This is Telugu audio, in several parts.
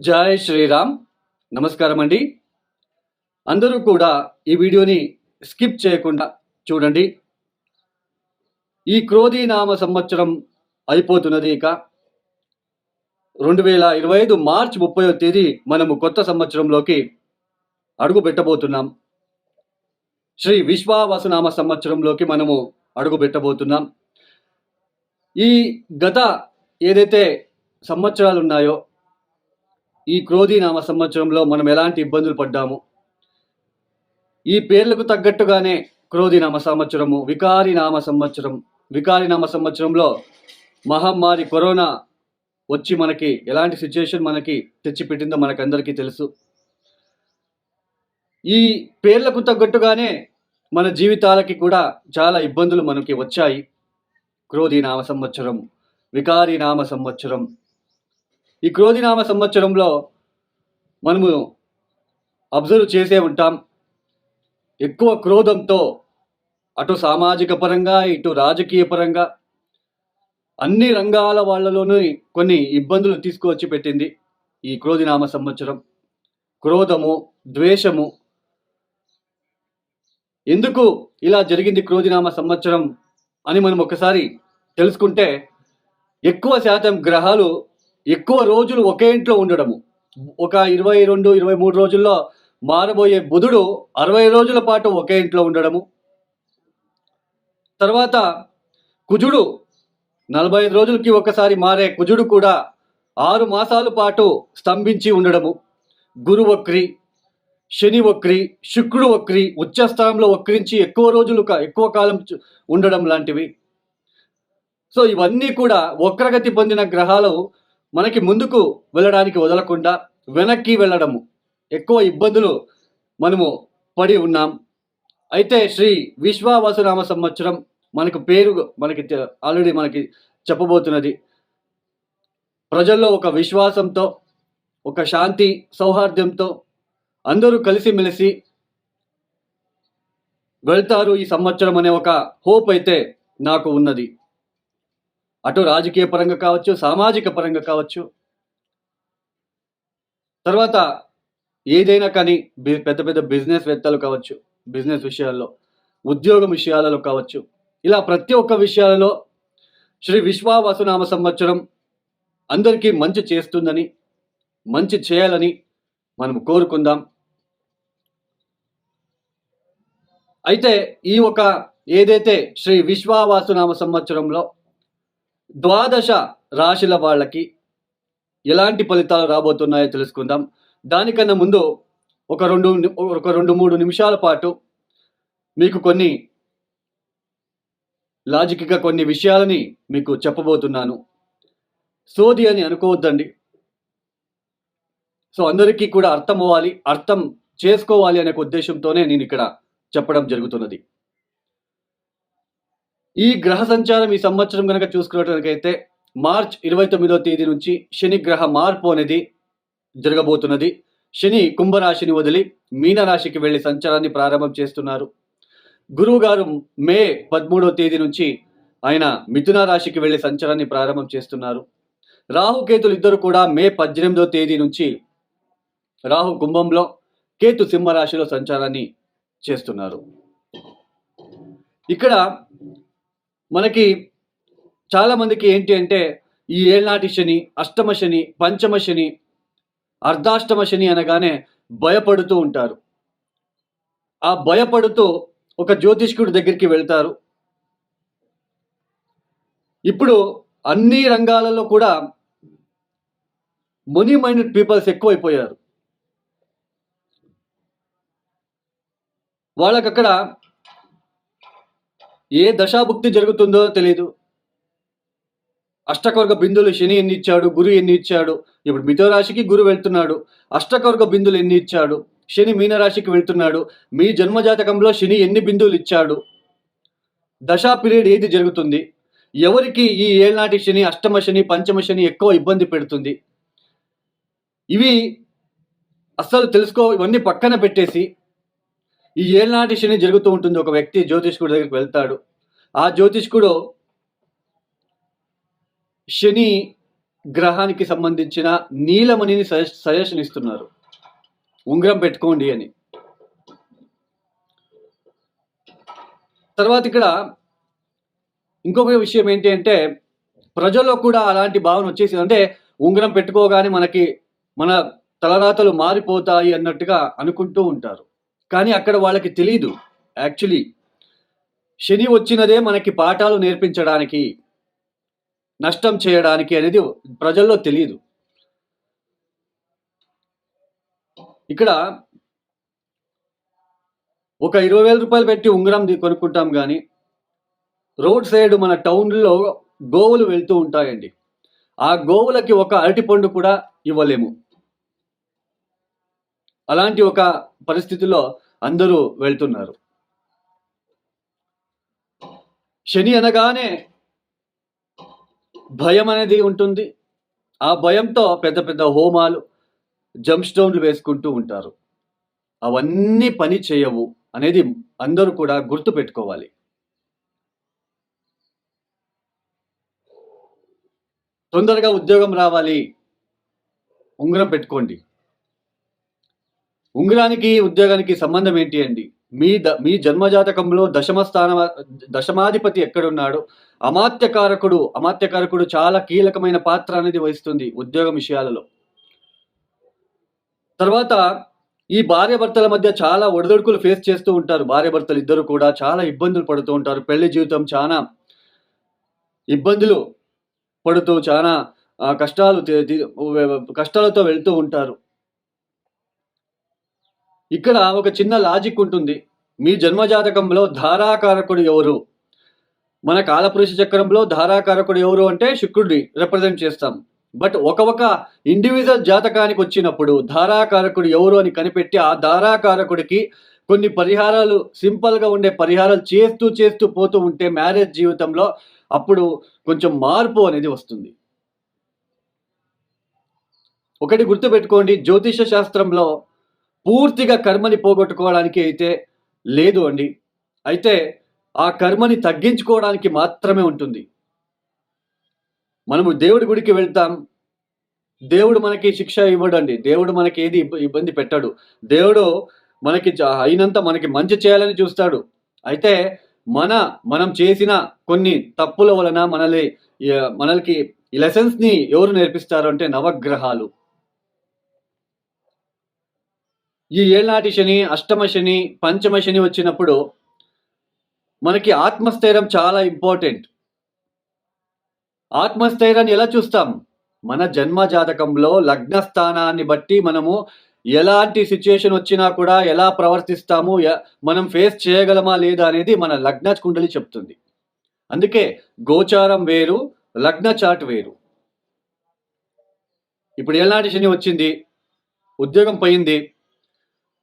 జై శ్రీరామ్. నమస్కారం అండి. అందరూ కూడా ఈ వీడియోని స్కిప్ చేయకుండా చూడండి. ఈ క్రోధీనామ సంవత్సరం అయిపోతున్నది. ఇక 2025 మార్చి 30వ తేదీ మనము కొత్త సంవత్సరంలోకి అడుగు పెట్టబోతున్నాం. శ్రీ విశ్వావసునామ సంవత్సరంలోకి మనము అడుగు పెట్టబోతున్నాం. ఈ గత ఏదైతే సంవత్సరాలు ఉన్నాయో, ఈ క్రోధీనామ సంవత్సరంలో మనం ఎలాంటి ఇబ్బందులు పడ్డాము, ఈ పేర్లకు తగ్గట్టుగానే క్రోధీనామ సంవత్సరము, వికారినామ సంవత్సరం. వికారినామ సంవత్సరంలో మహమ్మారి కరోనా వచ్చి మనకి ఎలాంటి సిచ్యుయేషన్ మనకి తెచ్చిపెట్టిందో మనకందరికీ తెలుసు. ఈ పేర్లకు తగ్గట్టుగానే మన జీవితాలకి కూడా చాలా ఇబ్బందులు మనకి వచ్చాయి. క్రోధీనామ సంవత్సరం, వికారినామ సంవత్సరం. ఈ క్రోధీనామ సంవత్సరంలో మనము అబ్జర్వ్ చేసే ఉంటాం, ఎక్కువ క్రోధంతో అటు సామాజిక పరంగా ఇటు రాజకీయ పరంగా అన్ని రంగాల వాళ్ళలోనూ కొన్ని ఇబ్బందులు తీసుకువచ్చి పెట్టింది ఈ క్రోధీనామ సంవత్సరం. క్రోధము, ద్వేషము. ఎందుకు ఇలా జరిగింది క్రోధీనామ సంవత్సరం అని మనం ఒకసారి తెలుసుకుంటే, ఎక్కువ శాతం గ్రహాలు ఎక్కువ రోజులు ఒకే ఇంట్లో ఉండడము. ఒక 22-23 రోజుల్లో మారబోయే బుధుడు 60 రోజుల పాటు ఒకే ఇంట్లో ఉండడము. తర్వాత కుజుడు 45 రోజులకి ఒకసారి మారే కుజుడు కూడా 6 మాసాల పాటు స్తంభించి ఉండడము. గురు వక్రి, శని వక్రి, శుక్రుడు వక్రి, ఉచ్చస్థానంలో వక్రించి ఎక్కువ రోజులు ఎక్కువ కాలం ఉండడం లాంటివి. సో ఇవన్నీ కూడా వక్రగతి పొందిన గ్రహాలు మనకి ముందుకు వెళ్ళడానికి వదలకుండా వెనక్కి వెళ్ళడము, ఎక్కువ ఇబ్బందులు మనము పడి ఉన్నాం. అయితే శ్రీ విశ్వావసునామ సంవత్సరం మనకు పేరు మనకి ఆల్రెడీ మనకి చెప్పబోతున్నది. ప్రజల్లో ఒక విశ్వాసంతో, ఒక శాంతి సౌహార్దంతో అందరూ కలిసిమెలిసి వెళ్తారు ఈ సంవత్సరం అనే ఒక హోప్ అయితే నాకు ఉన్నది. అటు రాజకీయ పరంగా కావచ్చు, సామాజిక పరంగా కావచ్చు, తర్వాత ఏదైనా కానీ పెద్ద పెద్ద బిజినెస్ వేత్తలు కావచ్చు, బిజినెస్ విషయాల్లో, ఉద్యోగం విషయాలలో కావచ్చు, ఇలా ప్రతి ఒక్క విషయాలలో శ్రీ విశ్వావసునామ సంవత్సరం అందరికీ మంచి చేస్తుందని, మంచి చేయాలని మనం కోరుకుందాం. అయితే ఈ ఒక ఏదైతే శ్రీ విశ్వావసునామ సంవత్సరంలో 12 రాశుల వాళ్ళకి ఎలాంటి ఫలితాలు రాబోతున్నాయో తెలుసుకుందాం. దానికన్నా ముందు ఒక 2-3 నిమిషాల పాటు మీకు కొన్ని లాజిక్గా కొన్ని విషయాలని మీకు చెప్పబోతున్నాను. సోది అని అనుకోవద్దండి. సో అందరికీ కూడా అర్థం అవ్వాలి, అర్థం చేసుకోవాలి అనే ఉద్దేశంతోనే నేను ఇక్కడ చెప్పడం జరుగుతున్నది. ఈ గ్రహ సంచారం ఈ సంవత్సరం కనుక చూసుకున్నట్లయితే మార్చ్ 29వ తేదీ నుంచి శని గ్రహ మార్పు అనేది జరగబోతున్నది. శని కుంభరాశిని వదిలి మీనరాశికి వెళ్ళి సంచారాన్ని ప్రారంభం చేస్తున్నారు. గురువు గారు మే 13వ తేదీ నుంచి ఆయన మిథున రాశికి వెళ్ళి సంచారాన్ని ప్రారంభం చేస్తున్నారు. రాహుకేతులు ఇద్దరు కూడా మే 18వ తేదీ నుంచి రాహు కుంభంలో, కేతు సింహరాశిలో సంచారాన్ని చేస్తున్నారు. ఇక్కడ మనకి చాలామందికి ఏంటి అంటే, ఈ ఏళ్ళనాటి శని, అష్టమ శని, పంచమ శని, అర్ధాష్టమ శని అనగానే భయపడుతూ ఉంటారు. ఆ భయపడుతూ ఒక జ్యోతిష్కుడి దగ్గరికి వెళ్తారు. ఇప్పుడు అన్ని రంగాలలో కూడా మనీ మైండెడ్ పీపుల్స్ ఎక్కువైపోయారు. వాళ్ళకక్కడ ఏ దశాభుక్తి జరుగుతుందో తెలియదు. అష్టకవర్గ బిందులు శని ఎన్ని ఇచ్చాడు, గురు ఎన్ని ఇచ్చాడు. ఇప్పుడు మిథున రాశికి గురు వెళ్తున్నాడు, అష్టకవర్గ బిందులు ఎన్ని ఇచ్చాడు. శని మీనరాశికి వెళ్తున్నాడు, మీ జన్మజాతకంలో శని ఎన్ని బిందువులు ఇచ్చాడు. దశా పీరియడ్ ఏది జరుగుతుంది, ఎవరికి ఈ ఏళ్ళనాటి శని, అష్టమ శని, పంచమ శని ఎక్కువ ఇబ్బంది పెడుతుంది, ఇవి అస్సలు తెలుసుకో. ఇవన్నీ పక్కన పెట్టేసి ఈ ఏళ్ళనాటి శని జరుగుతూ ఉంటుంది. ఒక వ్యక్తి జ్యోతిష్కుడి దగ్గరికి వెళ్తాడు. ఆ జ్యోతిష్కుడు శని గ్రహానికి సంబంధించిన నీలమణిని సజెషన్ ఇస్తున్నారు, ఉంగరం పెట్టుకోండి అని. తర్వాత ఇక్కడ ఇంకొక విషయం ఏంటి అంటే, ప్రజల్లో కూడా అలాంటి భావన వచ్చేసింది. అంటే ఉంగరం పెట్టుకోగానే మన తలరాతలు మారిపోతాయి అన్నట్టుగా అనుకుంటూ ఉంటారు. కానీ అక్కడ వాళ్ళకి తెలీదు, యాక్చువల్లీ శని వచ్చినదే మనకి పాఠాలు నేర్పించడానికి, నష్టం చేయడానికి అనేది ప్రజల్లో తెలియదు. ఇక్కడ ఒక 20,000 రూపాయలు పెట్టి ఉంగరం కొనుక్కుంటాం కానీ రోడ్ సైడ్ మన టౌన్లో గోవులు వెళ్తూ ఉంటాయండి. ఆ గోవులకి ఒక అరటిపండు కూడా ఇవ్వలేము. అలాంటి ఒక పరిస్థితిలో అందరూ వెళ్తున్నారు. శని అనగానే భయం అనేది ఉంటుంది. ఆ భయంతో పెద్ద పెద్ద హోమాలు, జంప్ స్టోన్లు వేసుకుంటూ ఉంటారు. అవన్నీ పని చేయవు అనేది అందరూ కూడా గుర్తు పెట్టుకోవాలి. తొందరగా ఉద్యోగం రావాలి, ఉంగరం పెట్టుకోండి. ఉంగరానికి ఉద్యోగానికి సంబంధం ఏంటి అండి? మీ జన్మజాతకంలో దశమాధిపతి ఎక్కడున్నాడు? అమాత్యకారకుడు చాలా కీలకమైన పాత్ర అనేది వహిస్తుంది ఉద్యోగం విషయాలలో. తర్వాత ఈ భార్యాభర్తల మధ్య చాలా ఒడిదొడుకులు ఫేస్ చేస్తూ ఉంటారు. భార్యాభర్తలు ఇద్దరు కూడా చాలా ఇబ్బందులు పడుతూ ఉంటారు. పెళ్లి జీవితం చాలా ఇబ్బందులు పడుతూ చాలా కష్టాలతో వెళ్తూ ఉంటారు. ఇక్కడ ఒక చిన్న లాజిక్ ఉంటుంది. మీ జన్మజాతకంలో ధారాకారకుడు ఎవరు? మన కాలపురుష చక్రంలో ధారాకారకుడు ఎవరు అంటే శుక్రుడిని రిప్రజెంట్ చేస్తాం. బట్ ఒక ఇండివిజువల్ జాతకానికి వచ్చినప్పుడు ధారాకారకుడు ఎవరు అని కనిపెట్టి ఆ ధారాకారకుడికి కొన్ని పరిహారాలు, సింపుల్గా ఉండే పరిహారాలు చేస్తూ పోతూ ఉంటే మ్యారేజ్ జీవితంలో అప్పుడు కొంచెం మార్పు అనేది వస్తుంది. ఒకటి గుర్తుపెట్టుకోండి, జ్యోతిష శాస్త్రంలో పూర్తిగా కర్మని పోగొట్టుకోవడానికి అయితే లేదు అండి. అయితే ఆ కర్మని తగ్గించుకోవడానికి మాత్రమే ఉంటుంది. మనము దేవుడి గుడికి వెళ్తాం, దేవుడు మనకి శిక్ష ఇవ్వడండి. దేవుడు మనకి ఏది ఇబ్బంది పెట్టాడు. దేవుడు మనకి అయినంత మనకి మంచి చేయాలని చూస్తాడు. అయితే మనం చేసిన కొన్ని తప్పుల వలన మనకి ఈ లెసన్స్ని ఎవరు నేర్పిస్తారు అంటే నవగ్రహాలు. ఈ ఏళ్ళనాటి శని, అష్టమ శని, పంచమ శని వచ్చినప్పుడు మనకి ఆత్మస్థైర్యం చాలా ఇంపార్టెంట్. ఆత్మస్థైర్యాన్ని ఎలా చూస్తాం? మన జన్మ జాతకంలో లగ్న స్థానాన్ని బట్టి మనము ఎలాంటి సిచ్యుయేషన్ వచ్చినా కూడా ఎలా ప్రవర్తిస్తాము, మనం ఫేస్ చేయగలమా లేదా అనేది మన లగ్న కుండలి చెప్తుంది. అందుకే గోచారం వేరు, లగ్న చాట్ వేరు. ఇప్పుడు ఏళ్ళనాటి శని వచ్చింది, ఉద్యోగం పోయింది.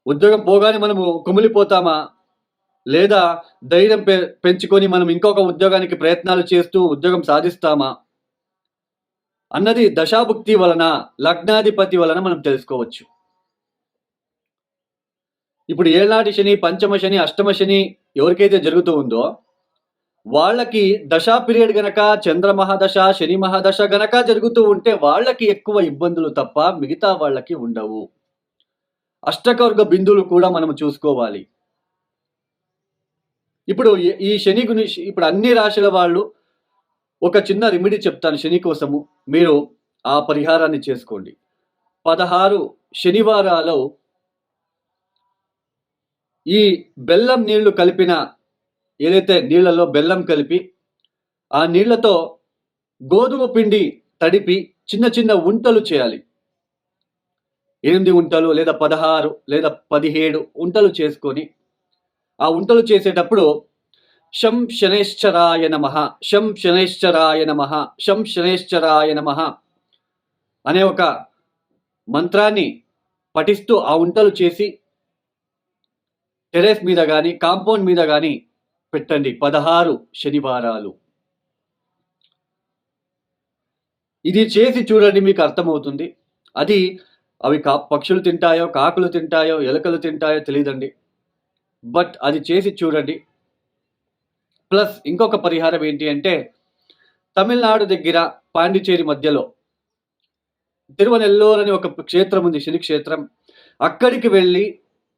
ఉద్యోగం పోగానే మనము కుమిలిపోతామా, లేదా ధైర్యం పెంచుకొని మనం ఇంకొక ఉద్యోగానికి ప్రయత్నాలు చేస్తూ ఉద్యోగం సాధిస్తామా అన్నది దశాభుక్తి వలన, లగ్నాధిపతి వలన మనం తెలుసుకోవచ్చు. ఇప్పుడు ఏళ్ళనాటి శని, పంచమ శని, అష్టమ శని ఎవరికైతే జరుగుతూ ఉందో వాళ్ళకి దశా పీరియడ్ గనక, చంద్ర మహాదశ, శని మహాదశ గనక జరుగుతూ ఉంటే వాళ్ళకి ఎక్కువ ఇబ్బందులు తప్ప మిగతా వాళ్ళకి ఉండవు. అష్టకవర్గ బిందువులు కూడా మనం చూసుకోవాలి. ఇప్పుడు ఈ శని గురించి ఇప్పుడు అన్ని రాశుల వాళ్ళు ఒక చిన్న రెమెడీ చెప్తాను శని కోసము. మీరు ఆ పరిహారాన్ని చేసుకోండి. 16 శనివారాలు ఈ బెల్లం నీళ్లు కలిపిన, ఏదైతే నీళ్లలో బెల్లం కలిపి ఆ నీళ్లతో గోధుమ పిండి తడిపి చిన్న చిన్న ఉంటలు చేయాలి. 8 ఉంటలు లేదా 16 లేదా 17 ఉంటలు చేసుకొని ఆ ఉంటలు చేసేటప్పుడు శం శనేశ్చరాయ నమః, శం శనేశ్చరాయ నమః, శం శనేశ్చరాయ నమః అనే ఒక మంత్రాన్ని పఠిస్తూ ఆ ఉంటలు చేసి టెరెస్ మీద కానీ కాంపౌండ్ మీద కానీ పెట్టండి 16 శనివారాలు. ఇది చేసి చూడండి, మీకు అర్థమవుతుంది. అవి పక్షులు తింటాయో, కాకులు తింటాయో, ఎలుకలు తింటాయో తెలియదండి. బట్ అది చేసి చూడండి. ప్లస్ ఇంకొక పరిహారం ఏంటి అంటే, తమిళనాడు దగ్గర పాండిచేరి మధ్యలో తిరువనెల్లూరు అని ఒక క్షేత్రం ఉంది, శని క్షేత్రం. అక్కడికి వెళ్ళి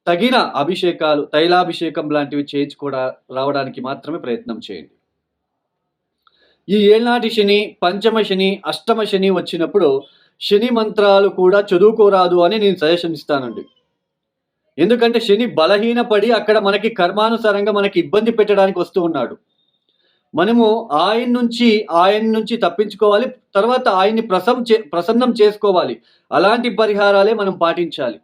తగిన అభిషేకాలు, తైలాభిషేకం లాంటివి రావడానికి మాత్రమే ప్రయత్నం చేయండి. ఈ ఏళ్నాటి శని, పంచమ శని, అష్టమ శని వచ్చినప్పుడు శని మంత్రాలు కూడా చదువుకోరాదు అని నేను సజెషన్ ఇస్తానండి. ఎందుకంటే శని బలహీనపడి అక్కడ మనకి కర్మానుసారంగా మనకి ఇబ్బంది పెట్టడానికి వస్తూ ఉన్నాడు. మనము ఆయన నుంచి తప్పించుకోవాలి. తర్వాత ఆయన్ని ప్రసన్నం చేసుకోవాలి. అలాంటి పరిహారాలే మనం పాటించాలి.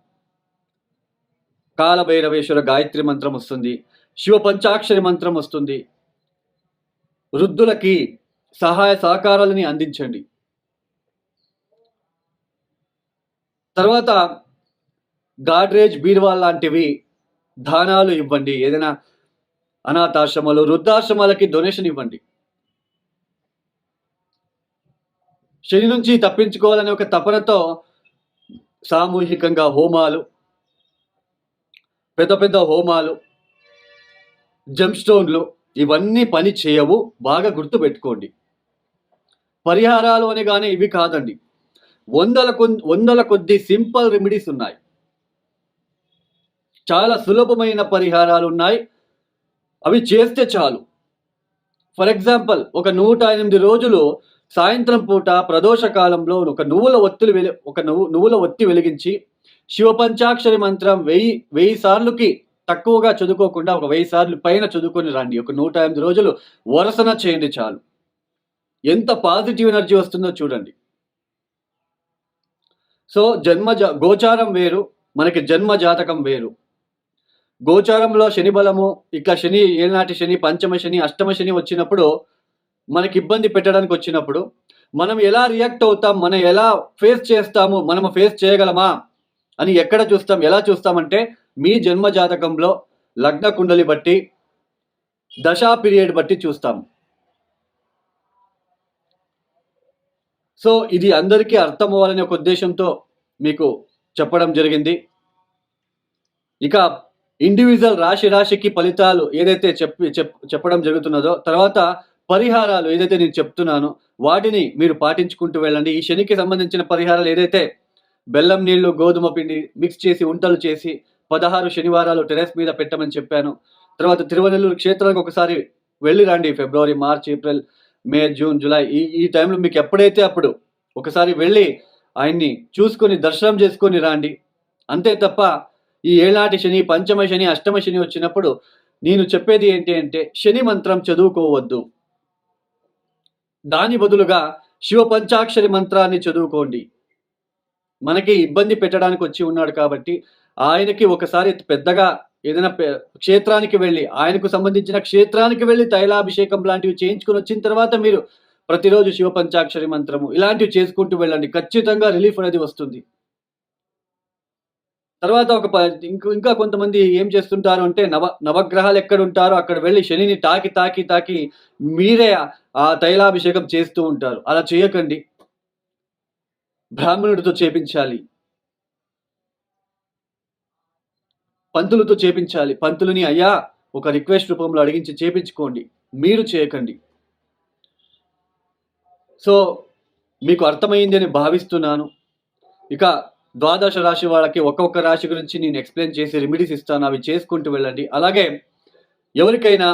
కాలభైరవేశ్వర గాయత్రి మంత్రం వస్తుంది, శివ పంచాక్షరి మంత్రం వస్తుంది. వృద్ధులకి సహాయ సహకారాలని అందించండి. తర్వాత గాడ్రేజ్, బీర్వాల్ లాంటివి దానాలు ఇవ్వండి. ఏదైనా అనాథాశ్రమాలు, వృద్ధాశ్రమాలకి డొనేషన్ ఇవ్వండి. శని నుంచి తప్పించుకోవాలనే ఒక తపనతో సామూహికంగా హోమాలు, పెద్ద పెద్ద హోమాలు, జంప్ స్టోన్లు ఇవన్నీ పని చేయవు. బాగా గుర్తుపెట్టుకోండి. పరిహారాలు అనగానే ఇవి కాదండి, వందల కొద్ది సింపుల్ రెమెడీస్ ఉన్నాయి. చాలా సులభమైన పరిహారాలు ఉన్నాయి. అవి చేస్తే చాలు. ఫర్ ఎగ్జాంపుల్, ఒక 108 రోజులు సాయంత్రం పూట ప్రదోష కాలంలో ఒక నువ్వుల ఒత్తి వెలిగించి శివ పంచాక్షరి మంత్రం 1000 సార్లుకి తక్కువగా చదువుకోకుండా ఒక 1000 సార్లు పైన చదువుకొని రండి. ఒక 108 రోజులు వరసన చేయండి చాలు. ఎంత పాజిటివ్ ఎనర్జీ వస్తుందో చూడండి. సో గోచారం వేరు, మనకి జన్మ జాతకం వేరు. గోచారంలో శని బలము, ఇట్లా శని, ఏళ్ళనాటి శని, పంచమ శని, అష్టమ శని వచ్చినప్పుడు, మనకి ఇబ్బంది పెట్టడానికి వచ్చినప్పుడు మనం ఎలా రియాక్ట్ అవుతాం, మనం ఎలా ఫేస్ చేస్తాము, మనం ఫేస్ చేయగలమా అని ఎక్కడ చూస్తాం, ఎలా చూస్తామంటే మీ జన్మ జాతకంలో లగ్న కుండలి బట్టి, దశా పీరియడ్ బట్టి చూస్తాం. సో ఇది అందరికీ అర్థం అవ్వాలనే ఒక ఉద్దేశంతో మీకు చెప్పడం జరిగింది. ఇక ఇండివిజువల్ రాశికి ఫలితాలు ఏదైతే చెప్పడం జరుగుతున్నదో, తర్వాత పరిహారాలు ఏదైతే నేను చెప్తున్నానో వాటిని మీరు పాటించుకుంటూ వెళ్ళండి. ఈ శనికి సంబంధించిన పరిహారాలు ఏదైతే బెల్లం నీళ్లు, గోధుమ పిండి మిక్స్ చేసి ఉంటలు చేసి 16 శనివారాలు టెరెస్ మీద పెట్టమని చెప్పాను. తర్వాత తిరువనెల్లూరు క్షేత్రానికి ఒకసారి వెళ్ళి రండి. ఫిబ్రవరి, మార్చ్, ఏప్రిల్, మే, జూన్, జూలై ఈ టైంలో మీకు ఎప్పుడైతే అప్పుడు ఒకసారి వెళ్ళి ఆయన్ని చూసుకొని దర్శనం చేసుకొని రండి. అంతే తప్ప ఈ ఏళ్ళనాటి శని, పంచమ శని, అష్టమ శని వచ్చినప్పుడు నేను చెప్పేది ఏంటి అంటే శని మంత్రం చదువుకోవద్దు. దాని బదులుగా శివ పంచాక్షరి మంత్రాన్ని చదువుకోండి. మనకి ఇబ్బంది పెట్టడానికి వచ్చి ఉన్నాడు కాబట్టి ఆయనకి ఒకసారి పెద్దగా ఏదైనా క్షేత్రానికి వెళ్ళి, ఆయనకు సంబంధించిన క్షేత్రానికి వెళ్ళి తైలాభిషేకం లాంటివి చేయించుకొని వచ్చిన తర్వాత మీరు ప్రతిరోజు శివ పంచాక్షరి మంత్రము ఇలాంటివి చేసుకుంటూ వెళ్ళండి. ఖచ్చితంగా రిలీఫ్ అనేది వస్తుంది. తర్వాత ఇంకా కొంతమంది ఏం చేస్తుంటారు అంటే నవగ్రహాలు ఎక్కడ ఉంటారో అక్కడ వెళ్ళి శనిని తాకి మీరే ఆ తైలాభిషేకం చేస్తూ ఉంటారు. అలా చేయకండి. బ్రాహ్మణుడితో చేపించాలి, పంతులతో చేపించాలి. పంతులని అయ్యా ఒక రిక్వెస్ట్ రూపంలో అడిగించి చేపించుకోండి, మీరు చేయకండి. సో మీకు అర్థమైంది అని భావిస్తున్నాను. ఇక ద్వాదశ రాశి వాళ్ళకి ఒక్కొక్క రాశి గురించి నేను ఎక్స్ప్లెయిన్ చేసి రెమెడీస్ ఇస్తాను, అవి చేసుకుంటూ వెళ్ళండి. అలాగే ఎవరికైనా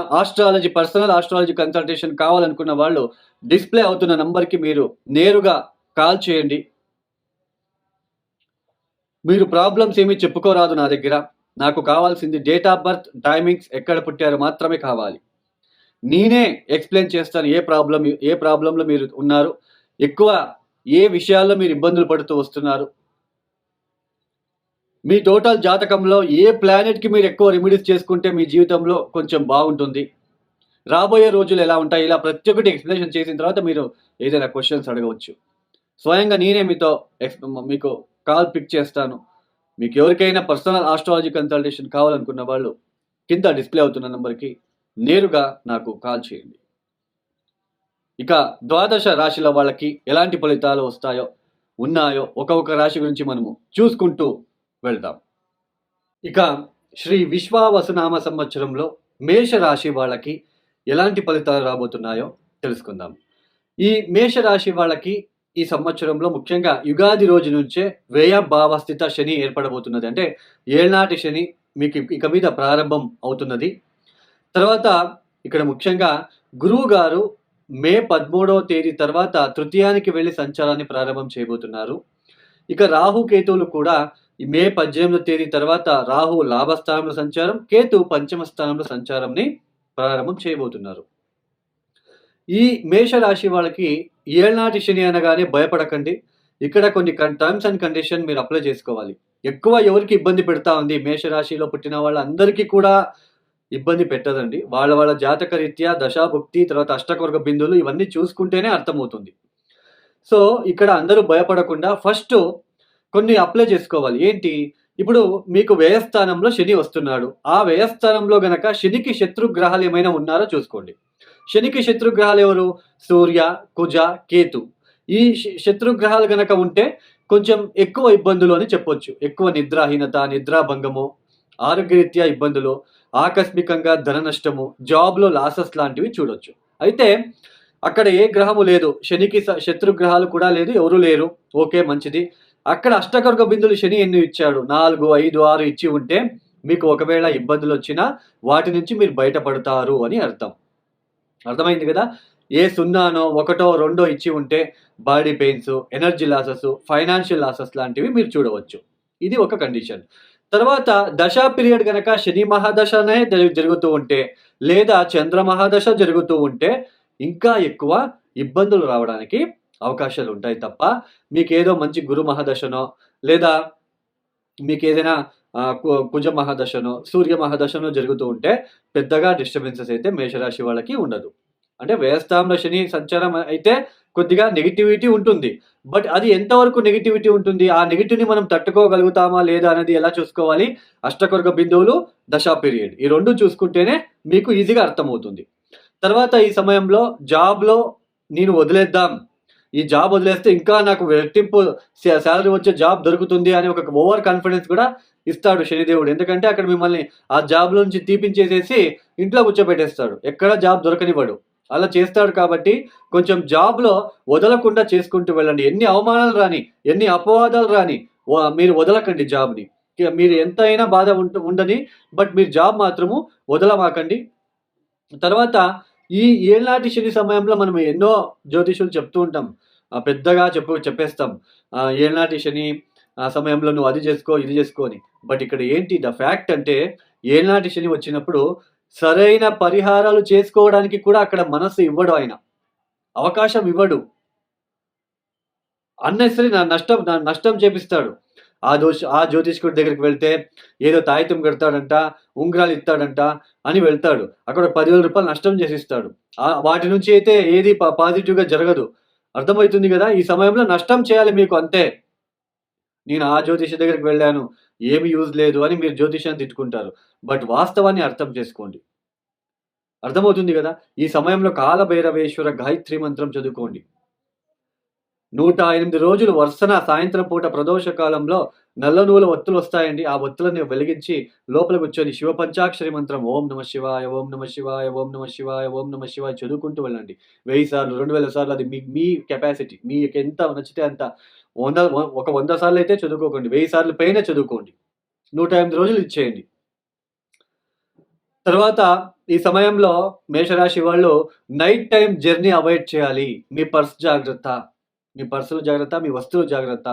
పర్సనల్ ఆస్ట్రాలజీ కన్సల్టేషన్ కావాలనుకున్న వాళ్ళు డిస్ప్లే అవుతున్న నంబర్కి మీరు నేరుగా కాల్ చేయండి. మీరు ప్రాబ్లమ్స్ ఏమీ చెప్పుకోరాదు నా దగ్గర. నాకు కావాల్సింది డేట్ ఆఫ్ బర్త్, టైమింగ్స్, ఎక్కడ పుట్టారు మాత్రమే కావాలి. నేనే ఎక్స్ప్లెయిన్ చేస్తాను ఏ ప్రాబ్లంలో మీరు ఉన్నారు, ఎక్కువ ఏ విషయాల్లో మీరు ఇబ్బందులు పడుతూ వస్తున్నారు, మీ టోటల్ జాతకంలో ఏ ప్లానెట్కి మీరు ఎక్కువ రెమెడీస్ చేసుకుంటే మీ జీవితంలో కొంచెం బాగుంటుంది, రాబోయే రోజులు ఎలా ఉంటాయి, ఇలా ప్రతి ఒక్కటి ఎక్స్ప్లెనేషన్ చేసిన తర్వాత మీరు ఏదైనా క్వశ్చన్స్ అడగవచ్చు. స్వయంగా నేనే మీకు కాల్ పిక్ చేస్తాను. మీకు ఎవరికైనా పర్సనల్ ఆస్ట్రాలజీ కన్సల్టేషన్ కావాలనుకున్న వాళ్ళు కింద డిస్ప్లే అవుతున్న నెంబర్కి నేరుగా నాకు కాల్ చేయండి. ఇక ద్వాదశ రాశిల వాళ్ళకి ఎలాంటి ఫలితాలు ఉన్నాయో ఒక్కొక్క రాశి గురించి మనము చూసుకుంటూ వెళ్దాం. ఇక శ్రీ విశ్వావసునామ సంవత్సరంలో మేషరాశి వాళ్ళకి ఎలాంటి ఫలితాలు రాబోతున్నాయో తెలుసుకుందాం. ఈ మేషరాశి వాళ్ళకి ఈ సంవత్సరంలో ముఖ్యంగా యుగాది రోజు నుంచే వ్యయ భావస్థిత శని ఏర్పడబోతున్నది. అంటే ఏళ్నాటి శని మీకు ఇక మీద ప్రారంభం అవుతున్నది. తర్వాత ఇక్కడ ముఖ్యంగా గురువు గారు మే 13వ తేదీ తర్వాత తృతీయానికి వెళ్ళి సంచారాన్ని ప్రారంభం చేయబోతున్నారు. ఇక రాహు కేతువులు కూడా ఈ మే 18వ తేదీ తర్వాత రాహు లాభస్థానంలో సంచారం, కేతు పంచమ స్థానంలో సంచారంని ప్రారంభం చేయబోతున్నారు. ఈ మేషరాశి వాళ్ళకి ఏళ్నాటి శని అనగానే భయపడకండి. ఇక్కడ కొన్ని టర్మ్స్ అండ్ కండిషన్ మీరు అప్లై చేసుకోవాలి. ఎక్కువ ఎవరికి ఇబ్బంది పెడతా ఉంది మేషరాశిలో పుట్టిన వాళ్ళందరికీ కూడా ఇబ్బంది పెట్టదండి. వాళ్ళ జాతక రీత్యా దశాభుక్తి, తర్వాత అష్టకొర్గ బిందువులు ఇవన్నీ చూసుకుంటేనే అర్థమవుతుంది. సో ఇక్కడ అందరూ భయపడకుండా ఫస్ట్ కొన్ని అప్లై చేసుకోవాలి. ఏంటి? ఇప్పుడు మీకు వ్యయస్థానంలో శని వస్తున్నాడు. ఆ వ్యయస్థానంలో గనక శనికి శత్రుగ్రహాలు ఏమైనా ఉన్నారో చూసుకోండి. శనికి శత్రుగ్రహాలు ఎవరు? సూర్య, కుజ, కేతు. ఈ శత్రుగ్రహాలు గనక ఉంటే కొంచెం ఎక్కువ ఇబ్బందులు అని చెప్పొచ్చు. ఎక్కువ నిద్రాహీనత, నిద్రాభంగము, ఆరోగ్యరీత్యా ఇబ్బందులు, ఆకస్మికంగా ధన నష్టము, జాబ్లో లాసెస్ లాంటివి చూడొచ్చు. అయితే అక్కడ ఏ గ్రహము లేదు, శనికి శత్రుగ్రహాలు కూడా లేదు, ఎవరు లేరు. ఓకే, మంచిది. అక్కడ అష్టకర్గ బిందులు శని ఎన్ని ఇచ్చాడు? 4, 5, 6 ఇచ్చి ఉంటే మీకు ఒకవేళ ఇబ్బందులు వచ్చినా వాటి నుంచి మీరు బయటపడతారు అని అర్థం. అర్థమైంది కదా? ఏ 0నో 1, 2 ఇచ్చి ఉంటే body pains, energy losses, financial losses లాంటివి మీరు చూడవచ్చు. ఇది ఒక కండిషన్. తర్వాత దశా పీరియడ్ గనక శని మహాదశనే జరుగుతూ ఉంటే, లేదా చంద్ర మహాదశ జరుగుతూ ఉంటే ఇంకా ఎక్కువ ఇబ్బందులు రావడానికి అవకాశాలు ఉంటాయి తప్ప, మీకేదో మంచి గురు మహాదశనో, లేదా మీకేదైనా కుజ మహాదశనో, సూర్య మహాదశనో జరుగుతూ ఉంటే పెద్దగా డిస్టర్బెన్సెస్ అయితే మేషరాశి వాళ్ళకి ఉండదు. అంటే వ్యయస్థానంలో శని సంచారం అయితే కొద్దిగా నెగిటివిటీ ఉంటుంది. బట్ అది ఎంతవరకు నెగిటివిటీ ఉంటుంది? ఆ నెగిటివ్‌ని మనం తట్టుకోగలుగుతామా లేదా అనేది ఎలా చూసుకోవాలి? అష్టకొర్గ బిందువులు, దశా పీరియడ్ ఈ 2 చూసుకుంటేనే మీకు ఈజీగా అర్థమవుతుంది. తర్వాత ఈ సమయంలో జాబ్‌లో నేను వదిలేద్దాం, ఈ జాబ్ వదిలేస్తే ఇంకా నాకు రెట్టింపు సాలరీ వచ్చే జాబ్ దొరుకుతుంది అని ఒక ఓవర్ కాన్ఫిడెన్స్ కూడా ఇస్తాడు శనిదేవుడు. ఎందుకంటే అక్కడ మిమ్మల్ని ఆ జాబ్‌లో నుంచి తీపించేసేసి ఇంట్లో కూర్చోబెట్టేస్తాడు. ఎక్కడ జాబ్ దొరకనివ్వడు. అలా చేస్తాడు కాబట్టి కొంచెం జాబ్‌లో వదలకుండా చేసుకుంటూ వెళ్ళండి. ఎన్ని అవమానాలు రాని, ఎన్ని అపవాదాలు రాని మీరు వదలకండి జాబ్‌ని. మీరు ఎంతైనా బాధ ఉండని, బట్ మీరు జాబ్ మాత్రము వదలమాకండి. తర్వాత ఈ ఏళ్నాటి శని సమయంలో మనం ఎన్నో జ్యోతిషులు చెప్తూ ఉంటాం. పెద్దగా చెప్పేస్తాం. ఏళ్నాటి శని సమయంలో నువ్వు అది చేసుకో, ఇది చేసుకో అని. బట్ ఇక్కడ ఏంటి ద ఫ్యాక్ట్ అంటే ఏళ్నాటి శని వచ్చినప్పుడు సరైన పరిహారాలు చేసుకోవడానికి కూడా అక్కడ మనసు ఇవ్వడు ఆయన. అవకాశం ఇవ్వడు. అన్నెసరీ నష్టం చేపిస్తాడు. ఆ జ్యోతిష్కుడి దగ్గరికి వెళ్తే ఏదో తాయితం కడతాడంట, ఉంగరాలు ఇస్తాడంట అని వెళ్తాడు. అక్కడ 10,000 రూపాయలు నష్టం చేసిస్తాడు. వాటి నుంచి అయితే ఏది పాజిటివ్‌గా జరగదు. అర్థమవుతుంది కదా? ఈ సమయంలో నష్టం చేయాలి మీకు అంతే. నేను ఆ జ్యోతిషి దగ్గరికి వెళ్ళాను, ఏమి యూజ్ లేదు అని మీరు జ్యోతిష్యాన్ని తిట్టుకుంటారు. బట్ వాస్తవాన్ని అర్థం చేసుకోండి. అర్థమవుతుంది కదా? ఈ సమయంలో కాలభైరవేశ్వర గాయత్రి మంత్రం చదువుకోండి. 108 రోజులు వరుసన సాయంత్రం పూట ప్రదోష కాలంలో నల్ల నువ్వుల ఒత్తులు వస్తాయండి. ఆ ఒత్తులని వెలిగించి లోపల కూర్చొని శివ పంచాక్షరి మంత్రం ఓం నమః శివాయ, ఓం నమః శివాయ, ఓం నమః శివాయ, ఓం నమః శివాయ చదువుకుంటూ వెళ్ళండి. 1000 సార్లు, 2000 సార్లు అది మీ కెపాసిటీ. మీకు ఎంత నచ్చితే అంత. 100 సార్లు అయితే చదువుకోకండి. 1000 సార్లు పైన చదువుకోండి. 108 రోజులు ఇచ్చేయండి. తర్వాత ఈ సమయంలో మేషరాశి వాళ్ళు నైట్ టైమ్ జర్నీ అవాయిడ్ చేయాలి. మీ పర్స్ జాగ్రత్త. మీ పర్సులు జాగ్రత్త, మీ వస్తువులు జాగ్రత్త.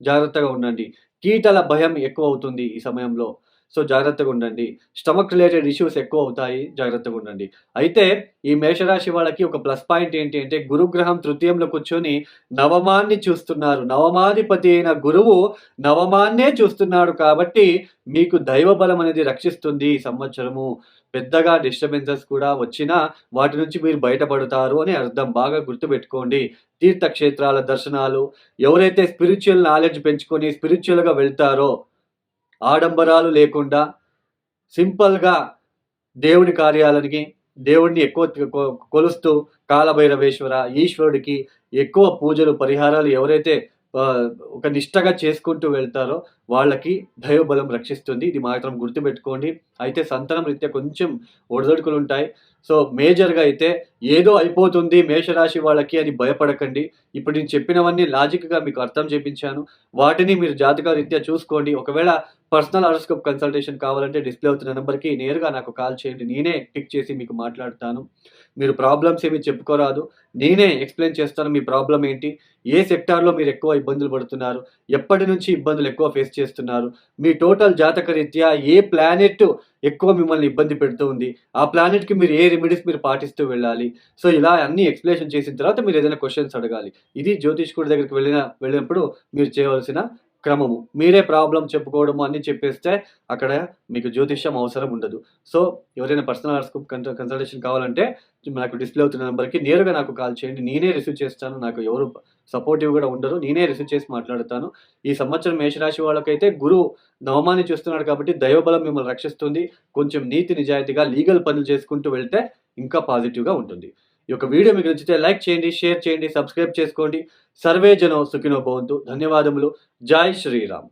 జాగ్రత్తగా ఉండండి. కీటల భయం ఎక్కువవుతుంది ఈ సమయంలో. సో, జాగ్రత్తగా ఉండండి. స్టమక్ రిలేటెడ్ ఇష్యూస్ ఎక్కువ అవుతాయి. జాగ్రత్తగా ఉండండి. అయితే ఈ మేషరాశి వాళ్ళకి ఒక ప్లస్ పాయింట్ ఏంటి అంటే గురుగ్రహం తృతీయంలో కూర్చొని నవమాన్ని చూస్తున్నారు. నవమాధిపతి అయిన గురువు నవమాన్నే చూస్తున్నాడు కాబట్టి మీకు దైవ బలం అనేది రక్షిస్తుంది ఈ సంవత్సరము. పెద్దగా డిస్టర్బెన్సెస్ కూడా వచ్చినా వాటి నుంచి మీరు బయటపడతారు అని అర్థం. బాగా గుర్తుపెట్టుకోండి. తీర్థక్షేత్రాల దర్శనాలు, ఎవరైతే స్పిరిచువల్ నాలెడ్జ్ పెంచుకొని స్పిరిచువల్‌గా వెళ్తారో, ఆడంబరాలు లేకుండా సింపుల్‌గా దేవుని కార్యాలనికి, దేవుడిని ఎక్కువ కొలుస్తూ కాలభైరవేశ్వర, ఈశ్వరుడికి ఎక్కువ పూజలు, పరిహారాలు ఎవరైతే ఒక నిష్టగా చేసుకుంటూ వెళ్తారో వాళ్ళకి దైవబలం రక్షిస్తుంది. ఇది మాత్రం గుర్తుపెట్టుకోండి. అయితే సంతానం రీత్యా కొంచెం ఒడిదుడుకులు ఉంటాయి. సో మేజర్‌గా అయితే ఏదో అయిపోతుంది మేషరాశి వాళ్ళకి అని భయపడకండి. ఇప్పుడు నేను చెప్పినవన్నీ లాజిక్‌గా మీకు అర్థం చేపించాను. వాటిని మీరు జాతక రీత్యా చూసుకోండి. ఒకవేళ పర్సనల్ హారోస్కోప్ కన్సల్టేషన్ కావాలంటే డిస్‌ప్లే అవుతున్న నంబర్‌కి నేరుగా నాకు కాల్ చేయండి. నేనే పిక్ చేసి మీకు మాట్లాడతాను. మీరు ప్రాబ్లమ్స్ ఏమి చెప్పుకోరాదు. నేనే ఎక్స్‌ప్లెయిన్ చేస్తాను మీ ప్రాబ్లమ్ ఏంటి? ఏ సెక్టార్‌లో మీరు ఎక్కువ ఇబ్బందులు పడుతున్నారు? ఎప్పటి నుంచి ఇబ్బందులు ఎక్కువ ఫేస్ చేస్తున్నారు? మీ టోటల్ జాతక రీత్యా ఏ ప్లానెట్ ఎక్కువ మిమ్మల్ని ఇబ్బంది పెడుతూ ఉంది? ఆ ప్లానెట్‌కి మీరు ఏ రెమెడీస్ మీరు పాటిస్తూ వెళ్ళాలి? సో, ఇలా అన్నీ ఎక్స్‌ప్లనేషన్ చేసిన తర్వాత మీరు ఏదైనా క్వెషన్స్ అడగాలి. ఇది జ్యోతిష్కుడి దగ్గరికి వెళ్ళినప్పుడు మీరు చేయవలసిన క్రమము. మీరే ప్రాబ్లమ్ చెప్పుకోవడము అన్నీ చెప్పేస్తే అక్కడ మీకు జ్యోతిష్యం అవసరం ఉండదు. సో, ఎవరైనా పర్సనల్ హారోస్కోప్ కన్సల్టేషన్ కావాలంటే నాకు డిస్‌ప్లే అవుతున్న నంబర్‌కి నేరుగా నాకు కాల్ చేయండి. నేనే రిసీవ్ చేస్తాను. నాకు ఎవరు సపోర్టివ్ గూడా ఉండరు. నేనే రిసీవ్ చేసి మాట్లాడతాను. ఈ సంవత్సరం మేషరాశి వాళ్ళకైతే గురువు నవమాన్ని చూస్తున్నాడు కాబట్టి దైవబలం మిమ్మల్ని రక్షిస్తుంది. కొంచెం నీతి నిజాయితీగా లీగల్ పనులు చేసుకుంటూ వెళ్తే ఇంకా పాజిటివ్‌గా ఉంటుంది. ఈ యొక్క వీడియో మీకు నచ్చితే లైక్ చేయండి, షేర్ చేయండి, సబ్స్క్రైబ్ చేసుకోండి. సర్వే జనో సుఖినో భవంతు. ధన్యవాదములు. జై శ్రీరామ్.